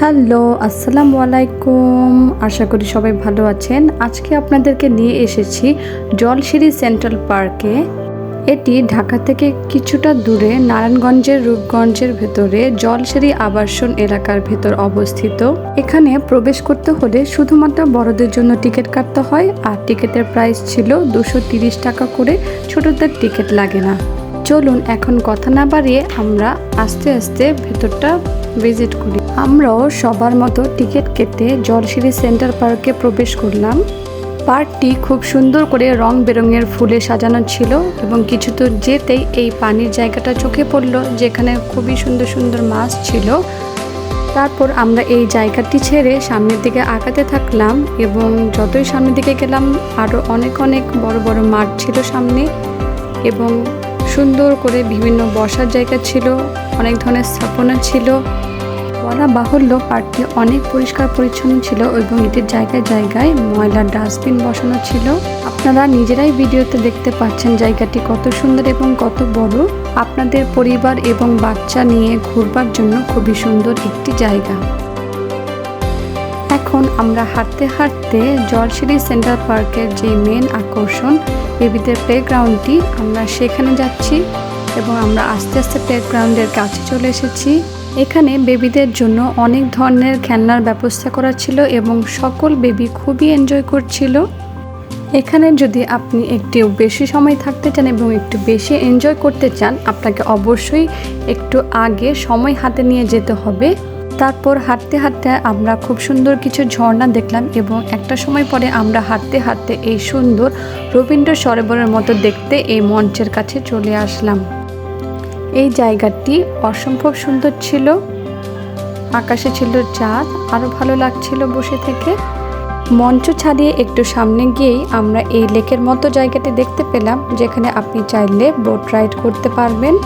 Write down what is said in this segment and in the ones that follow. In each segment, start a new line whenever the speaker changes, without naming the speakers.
Hello, আসসালামু আলাইকুম। আশা করি সবাই ভালো আছেন। আজকে আপনাদেরকে নিয়ে এসেছি জলসিঁড়ি সেন্ট্রাল পার্কে। এটি ঢাকা থেকে কিছুটা দূরে নারায়ণগঞ্জের রূপগঞ্জের ভেতরে জলসিঁড়ি আবাসন এলাকার ভেতর অবস্থিত। এখানে প্রবেশ করতে হলে শুধুমাত্র বড়দের জন্য টিকিট কাটতে হয়, আর টিকিটের প্রাইস ছিল 230 টাকা করে। ছোটদের টিকিট লাগে না। চলুন এখন কথা না বাড়িয়ে আমরা আস্তে আস্তে ভেতরটা ভিজিট করি। আমরাও সবার মতো টিকিট কেটে জলসিঁড়ি সেন্ট্রাল পার্কে প্রবেশ করলাম। পার্কটি খুব সুন্দর করে রং বেরঙের ফুলে সাজানো ছিল এবং কিছু দূর যেতেই এই পানির জায়গাটা চোখে পড়লো, যেখানে খুবই সুন্দর সুন্দর মাছ ছিল। তারপর আমরা এই জায়গাটি ছেড়ে সামনের দিকে আগাতে থাকলাম এবং যতই সামনের দিকে গেলাম আরও অনেক অনেক বড় বড় মাঠ ছিল সামনে, এবং সুন্দর করে বিভিন্ন বসার জায়গা ছিল, অনেক ধরনের স্থাপনা ছিল। বলা বাহুল্য পার্কটি অনেক পরিষ্কার পরিচ্ছন্ন ছিল এবং এটির জায়গায় জায়গায় ময়লার ডাস্টবিন বসানো ছিল। আপনারা নিজেরাই ভিডিওতে দেখতে পাচ্ছেন জায়গাটি কত সুন্দর এবং কত বড়। আপনাদের পরিবার এবং বাচ্চা নিয়ে ঘুরবার জন্য খুবই সুন্দর একটি জায়গা। এখন আমরা হাঁটতে হাঁটতে জলসিঁড়ি সেন্ট্রাল পার্কের যে মেন আকর্ষণ বেবিদের প্লেগ্রাউন্ডটি, আমরা সেখানে যাচ্ছি এবং আমরা আস্তে আস্তে প্লেগ্রাউন্ডের কাছে চলে এসেছি। এখানে বেবিদের জন্য অনেক ধরনের খেলনার ব্যবস্থা করা ছিল এবং সকল বেবি খুবই এনজয় করছিল। এখানে যদি আপনি একটু বেশি সময় থাকতে চান এবং একটু বেশি এনজয় করতে চান, আপনাকে অবশ্যই একটু আগে সময় হাতে নিয়ে যেতে হবে। তারপর হাঁটতে হাঁটতে আমরা খুব সুন্দর কিছু ঝর্ণা দেখলাম এবং একটা সময় পরে আমরা হাঁটতে হাঁটতে এই সুন্দর রবীন্দ্র সরোবরের মতো দেখতে এই মঞ্চের কাছে চলে আসলাম। এই জায়গাটি অসম্ভব সুন্দর ছিল, আকাশে ছিল চাঁদ, আরও ভালো লাগছিল বসে থেকে। মঞ্চ ছাড়িয়ে একটু সামনে গিয়েই আমরা এই লেকের মতো জায়গাটি দেখতে পেলাম, যেখানে আপনি চাইলে বোট রাইড করতে পারবেন।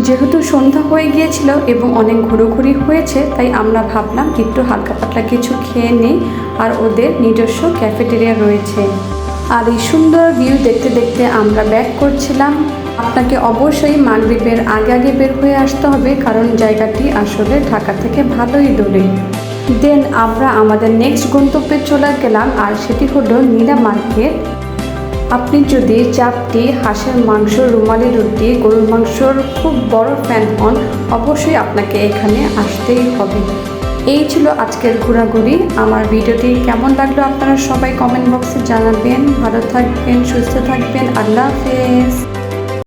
যেহেতু সন্ধ্যা হয়ে গিয়েছিল এবং অনেক ঘোরাঘুরি হয়েছে, তাই আমরা ভাবলাম একটু হালকা পাতলা কিছু খেয়ে নিই, আর ওদের নিজস্ব ক্যাফেটেরিয়া রয়েছে। আর এই সুন্দর ভিউ দেখতে দেখতে আমরা ব্যাক করছিলাম। আপনাকে অবশ্যই মাগরিবের আগে আগে বের হয়ে আসতে হবে, কারণ জায়গাটি আসলে ঢাকা থেকে ভালোই দূরে। দেন আমরা আমাদের নেক্সট গন্তব্যে চলে গেলাম, আর সেটি হলো নীলা মার্কেট। আপনি যদি চাপটি, হাঁসের মাংস, রুমালি রুটি, গরুর মাংসর খুব বড় ফ্যান হন, অবশ্যই আপনাকে এখানে আসতেই হবে। এই ছিল আজকের ঘোরাঘুরি। আমার ভিডিওটি কেমন লাগলো আপনারা সবাই কমেন্ট বক্সে জানাবেন। ভালো থাকবেন, সুস্থ থাকবেন। আল্লাহ হাফেজ।